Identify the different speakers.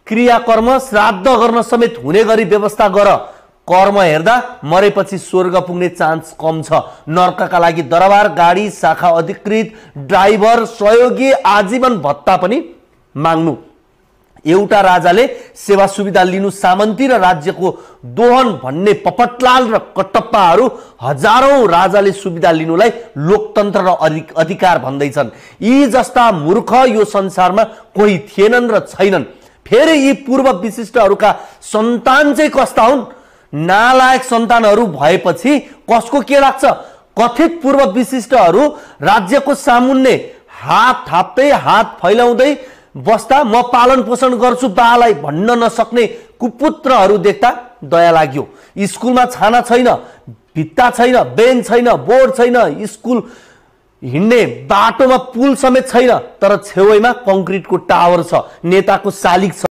Speaker 1: क्रियाकर्म श्राद्ध गर्न समेत हुने गरी व्यवस्था गर। कर्म हेर्दा मरेपछि स्वर्ग पुग्ने चान्स कम छ। नर्कका लागि दरबार, गाडी, शाखा अधिकृत, ड्राइभर, सहयोगी, आजीवन भत्ता पनि माग्नु। एउटा राजाले सेवा सुविधा लिनु सामन्ती र राज्यको दोहन भन्ने पपटलाल र कटप्पाहरू हजारौं राजाले सुविधा लिनुलाई लोकतन्त्र र अधिकार भन्दैछन्। यी जस्ता मूर्ख यो संसारमा कोही थिएनन् र छैनन्। फेरि यी पूर्व विशिष्टहरूका सन्तान चाहिँ कस्ता हुन्? नालायक सन्तानहरू भएपछि कसको के लाग्छ? कथित पूर्व विशिष्टहरू राज्यको सामुन्ने हात थाप्दै हात फैलाउँदै बस्दा म पालन पोषण गर्छु बालाई भन्न नसक्ने कुपुत्रहरू देख्दा दया लाग्यो। स्कुलमा छाना छैन, भित्ता छैन, बेन्च छैन, बोर्ड छैन, स्कुल हिँड्ने बाटोमा पुल समेत छैन, तर छेउमा कङ्क्रिटको टावर छ। नेताको शालिग छ।